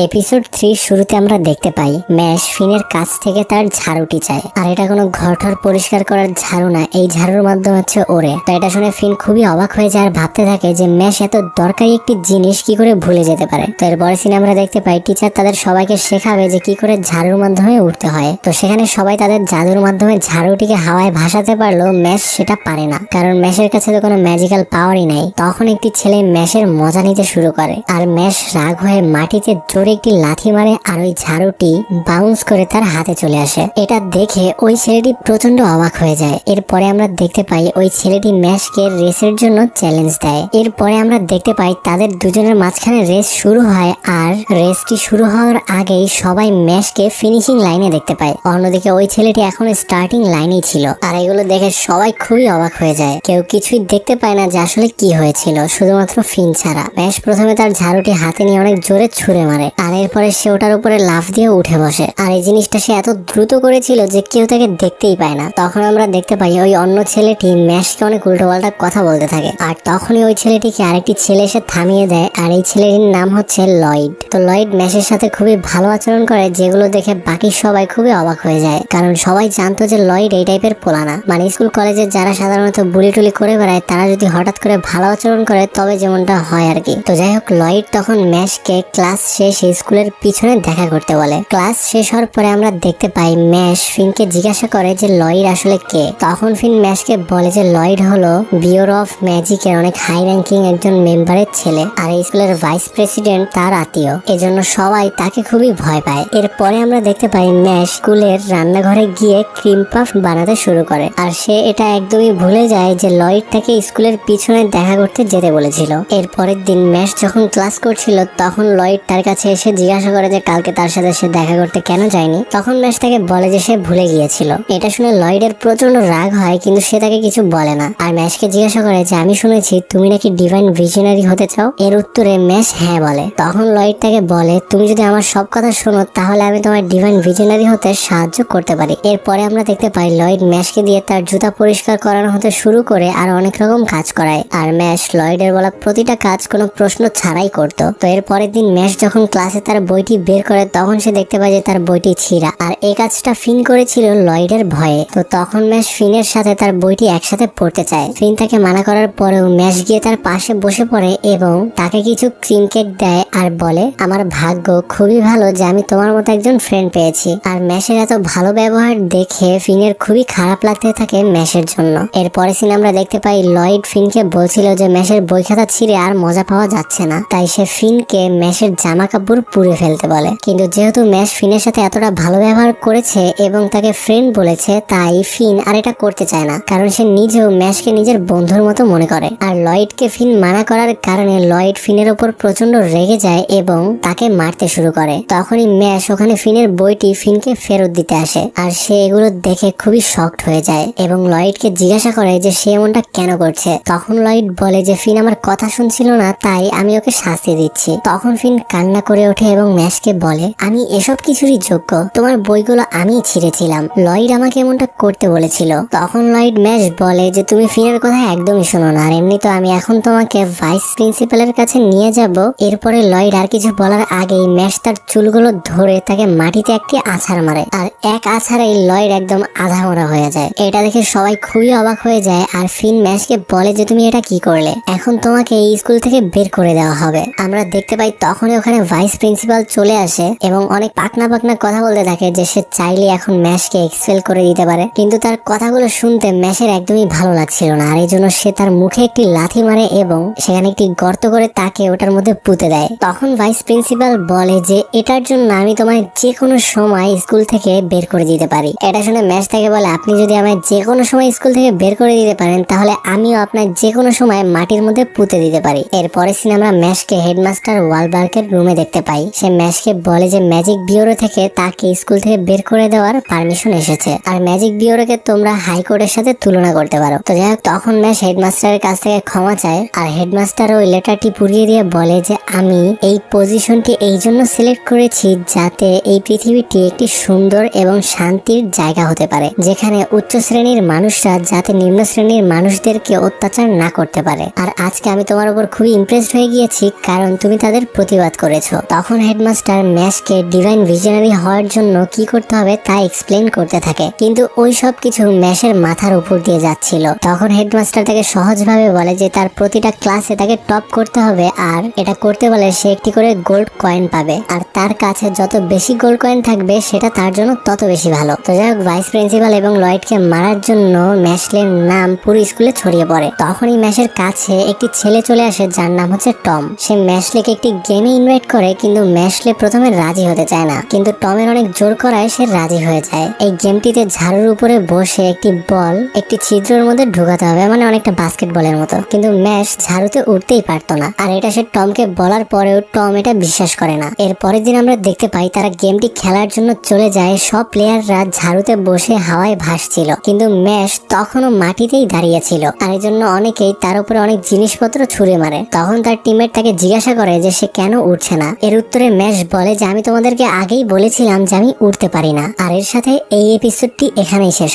Episode 3 শুরুতে আমরা দেখতে পাই ম্যাশ ফিনের কাছ থেকে তার ঝাড়ুটি চায়। আর এটা কোনো ঘরটর পরিষ্কার করার ঝাড়ু না, এই ঝাড়ুর মাধ্যমে হচ্ছে ওরে। তো এটা শুনে ফিন খুবই অবাক হয়ে যায় আর ভাবতে থাকে যে ম্যাশ এত দরকারি একটি জিনিস কি করে ভুলে যেতে পারে। তো এরপরে সিনে আমরা দেখতে পাই টিচার তাদের সবাইকে শেখাবে যে কি করে ঝাড়ুর মাধ্যমে উঠতে হয়। তো সেখানে সবাই তাদের জাদুর মাধ্যমে ঝাড়ুটিকে হাওয়ায় ভাসাতে পারলেও ম্যাশ সেটা পারে না, কারণ ম্যাশের কাছে তো কোনো ম্যাজিক্যাল পাওয়ারই নাই। তখন একটি ছেলে ম্যাশের মজা নিতে শুরু করে আর ম্যাশ রাগ হয়ে মাটিতে জোরে একটি লাথি মারে আর ওই ঝাড়ুটি বাউন্স করে তার হাতে চলে আসে। এটা দেখে ওই ছেলেটি প্রচন্ড অবাক হয়ে যায়। এরপরে আমরা দেখতে পাই ওই ছেলেটি ম্যাশকে রেসের জন্য চ্যালেঞ্জ দেয়। এরপরে আমরা দেখতে পাই তাদের দুজনের মাঝখানে রেস শুরু হয় আর রেসটি শুরু হওয়ার আগেই সবাই ম্যাশকে ফিনিশিং লাইনে দেখতে পায়। অন্যদিকে ওই ছেলেটি এখন স্টার্টিং লাইনেই ছিল। আর এগুলো দেখে সবাই খুবই অবাক হয়ে যায়। কেউ কিছুই দেখতে পায় না যে আসলে কি হয়েছিল, শুধুমাত্র ফিন ছাড়া। ম্যাশ প্রথমে তার ঝাড়ুটি হাতে নিয়ে অনেক জোরে ছুঁড়ে মারে আর এরপরে সে ওটার উপরে লাফ দিয়ে উঠে বসে। আর এই জিনিসটা সে এত দ্রুত করেছিল যে কেউ তাকে দেখতেই পায় না। তখন আমরা দেখতে পাই ওই অন্য ছেলেটি ম্যাশকে অনেক উল্টোপাল্টা কথা বলতে থাকে আর তখনই ওই ছেলেটিকে আরেকটি ছেলে এসে থামিয়ে দেয় আর এই ছেলেটির নাম হচ্ছে লয়েড। তো লয়েড ম্যাশের সাথে খুবই ভালো আচরণ করে, যেগুলো দেখে বাকি সবাই খুবই অবাক হয়ে যায়, কারণ সবাই জানতো যে লয়েড এই টাইপের পোলানা। মানে স্কুল কলেজে যারা সাধারণত বুলি টুলি করে বেড়ায় তারা যদি হঠাৎ করে ভালো আচরণ করে তবে যেমনটা হয় আর কি। তো যাই হোক, লয়েড তখন ম্যাশকে ক্লাস শেষ স্কুলের পিছনে দেখা করতে বলে। ক্লাস শেষ হওয়ার পরে আমরা দেখতে পাই ম্যাশ ফিনকে জিজ্ঞাসা করে যে লয়েড আসলে কে। তখন ফিন ম্যাশকে বলে যে লয়েড হলো বিউরো অফ ম্যাজিকের অনেক হাই র্যাঙ্কিং একজন মেম্বারের ছেলে আর এই স্কুলের ভাইস প্রেসিডেন্ট তার আত্মীয়, এজন্য সবাই তাকে খুবই ভয় পায়। এরপরে আমরা দেখতে পাই ম্যাশ স্কুলের রান্নাঘরে গিয়ে ক্রিম পাফ বানাতে শুরু করে আর সে এটা একদমই ভুলে যায় যে লয়েড তাকে স্কুলের পিছনে দেখা করতে যেতে বলেছিল। এরপরের দিন ম্যাশ যখন ক্লাস করছিল তখন লয়েড তার কাছে এসে জিজ্ঞাসা করে যে কালকে তার সাথে সে দেখা করতে কেন যায়নি। তখন ম্যাশ তাকে বলে যে সে ভুলে গিয়েছিল। এটা শুনে লয়েডের প্রচন্ড রাগ হয়, কিন্তু সে তাকে কিছু বলে না আর ম্যাশকে জিজ্ঞাসা করে যে আমি শুনেছি তুমি নাকি ডিভাইন ভিশনারি হতে চাও। এর উত্তরে ম্যাশ হ্যাঁ বলে। তখন লয়েড তাকে বলে তুমি যদি আমার সব কথা শোনো তাহলে আমি তোমার ডিভাইন ভিশনারি হতে সাহায্য করতে পারি। এরপরে আমরা দেখতে পাই লয়েড ম্যাশকে দিয়ে তার জুতা পরিষ্কার করানো হতে শুরু করে আর অনেক রকম কাজ করায় আর ম্যাশ লয়েডের বলা প্রতিটা কাজ কোনো প্রশ্ন ছাড়াই করত। তো এর পরের দিন ম্যাশ যখন ক্লাসে তার বইটি বের করে তখন সে দেখতে পায় যে তার বইটি ছিঁড়া আর এই কাজটা ফিন করেছিল লয়েডের ভয়ে। তো তখন ম্যাশ ফিনের সাথে তার বইটি একসাথে পড়তে চায়। ফিন তাকে মানা করার পরেও ম্যাশ গিয়ে তার পাশে বসে পড়ে এবং তাকে কিছু ক্রিম কেক দেয় আর বলে আমার ভাগ্য খুবই ভালো যে আমি তোমার মতো একজন ফ্রেন্ড পেয়েছি। আর ম্যাশের এত ভালো ব্যবহার দেখে ফিনের খুবই খারাপ লাগতে থাকে ম্যাশের জন্য। এরপরে সিন আমরা দেখতে পাই লয়েড ফিনকে বলছিল যে ম্যাশের বই খাতা ছিঁড়ে আর মজা পাওয়া যাচ্ছে না, তাই সে ফিনকে ম্যাশের জামা কাপড় পুড়ে ফেলতে বলে। কিন্তু যেহেতু ম্যাশ ফিনের সাথে এতটা ভালো ব্যবহার করেছে এবং তাকে ফ্রেন্ড বলেছে তাই ফিন আর এটা করতে চায় না, কারণ সে নিজেও ম্যাশকে নিজের বন্ধুর মতো মনে করে। আর লয়েডকে ফিন মানা করার কারণে লয়েড ফিনের ওপর প্রচন্ড রেগে যায় এবং তাকে মারতে শুরু করে। তখনই ম্যাশ ওখানে ফিনের বইটি ফিনকে ফেরত দিতে আসে আর সে এগুলো দেখে খুবই শকড হয়ে যায় এবং লয়েডকে জিজ্ঞাসা করে যে সে এমনটা কেন করছে। তখন লয়েড বলে যে ফিন আমার কথা শুনছিল না তাই আমি ওকে শাস্তি দিচ্ছি। তখন ফিন কান্না করে ওঠে এবং ম্যাশকে বলে আমি এসব কিছুরই যোগ্য, তোমার বইগুলো আমি ছিঁড়েছিলাম, লয়েড আমাকে এমনটা করতে বলেছিল। তখন লয়েড ম্যাশ বলে যে তুমি ফিনের কথা একদমই শোনো না, আর এমনি তো আমি এখন তোমাকে ভাইস প্রিন্সিপালের কাছে নিয়ে যাব। এরপরে লয়েড আর কিছু বলার আগেই ম্যাশ তার চুলগুলো ধরে তাকে মাটিতে একটি আছাড় মারে আর এক আছাড়েই লয়েড একদম আধা মরা হয়ে যায়। এটা দেখে সবাই খুবই অবাক হয়ে যায় আর ফিন ম্যাশকে বলে যে তুমি এটা কি করলে, এখন তোমাকে এই স্কুল থেকে বের করে দেওয়া হবে। আমরা দেখতে পাই তখনই ওখানে ভাইস প্রিন্সিপাল চলে আসে এবং অনেক পাকনা পাকনা কথা বলতে থাকে যে সে চাইলে এখন ম্যাশকে এক্সপেল করে দিতে পারে, কিন্তু তার কথাগুলো শুনতে ম্যাশের একদমই ভালো লাগছিল না আর এই জন্য সে তার মুখে একটি লাথি মারে এবং সেখানে একটি গর্ত করে তাকে ওটার মধ্যে পুঁতে দেয়। তখন ভাইস প্রিন্সিপাল বলে যে এটার জন্য আমি তোমায় যে কোনো সময় স্কুল থেকে বের করে দিতে পারি। এটা শুনে ম্যাশ তাকে বলে আপনি যদি আমায় যে কোনো সময় স্কুল থেকে বের করে দিতে পারেন তাহলে আমিও আপনার যে কোনো সময় মাটির মধ্যে পুঁতে দিতে পারি। এরপরে সিন আমরা ম্যাশকে হেডমাস্টার ওয়ালবার্গের রুমে দেখতে পাই। সে ম্যাশকে বলে যে ম্যাজিক বিউরো থেকে তাকে স্কুল থেকে বের করে দেওয়ার পারমিশন এসেছে আর ম্যাজিক বিউরোকে তোমরা হাইকোর্টের সাথে তুলনা করতে পারো। তো যাই হোক, তখন ম্যাশ হেডমাস্টারের কাছ থেকে ক্ষমা চায় আর হেডমাস্টার ওই লেটারটি পুড়িয়ে দিয়ে বলে যে আমি এই পজিশনটি এই জন্য সিলেক্ট করেছি যাতে এই পৃথিবীটি একটি সুন্দর এবং শান্তির জায়গা হতে পারে, যেখানে উচ্চ শ্রেণীর মানুষরা যাতে নিম্ন শ্রেণীর মানুষদেরকে অত্যাচার না করতে পারে। আর আজকে আমি তোমার উপর খুবই ইমপ্রেসড হয়ে গিয়েছি কারণ তুমি তাদের প্রতিবাদ করেছো। তখন হেডমাস্টার ম্যাশকে ডিভাইন ভিশনারি হওয়ার জন্য কি করতে হবে তা এক্সপ্লেন করতে থাকে, কিন্তু ওই সব কিছু ম্যাশের মাথার উপর দিয়ে যাচ্ছিল। তখন হেডমাস্টার তাকে সহজভাবে বলে যে তার প্রতিটা ক্লাসে তাকে টপ করতে হবে, আর এটা করতে বলে সে একটি করে গোল্ড কয়েন পাবে, আর তার কাছে যত বেশি গোল্ড কয়েন থাকবে সেটা তার জন্য তত বেশি ভালো। তো যাই হোক, ভাইস প্রিন্সিপাল এবং লয়েডকে মারার জন্য ম্যাশলের নাম পুরো স্কুলে ছড়িয়ে পড়ে। তখনই ম্যাশের কাছে একটি ছেলে চলে আসে যার নাম হচ্ছে টম। সে ম্যাশলেকে একটি গেমে ইনভাইট করে, কিন্তু ম্যাশলে প্রথমে রাজি হতে চায় না, কিন্তু টমের অনেক জোর করায় সে রাজি হয়ে যায়। এই গেমটিতে ঝাড়ুর উপরে বসে একটি বল একটি ছিদ্রের মধ্যে ঢুকাতে হবে, মানে অনেকটা বাস্কেটবলের মতো, কিন্তু ম্যাশ ঝাড়ুতে উঠতেই পারতো না। আর এটা সে টমকে বলার পরেও টম এটা বিশ্বাস করে না। এর পরের দিন আমরা দেখতে পাই তারা গেমটি খেলার জন্য চলে যায়। সব প্লেয়াররা ঝাড়ুতে বসে হাওয়ায় ভাসছিল, কিন্তু ম্যাশ তখনও মাটিতেই দাঁড়িয়েছিল, আর এই জন্য অনেকেই তার উপরে অনেক জিনিসপত্র ছুঁড়ে মারে। তখন তার টিমমেট তাকে জিজ্ঞাসা করে যে সে কেন উঠছে না। এর উত্তরে ম্যাশ বলে যে আমি তোমাদেরকে আগেই বলেছিলাম যে আমি উঠতে পারি না। আর এর সাথে এই এপিসোডটি এখানেই শেষ।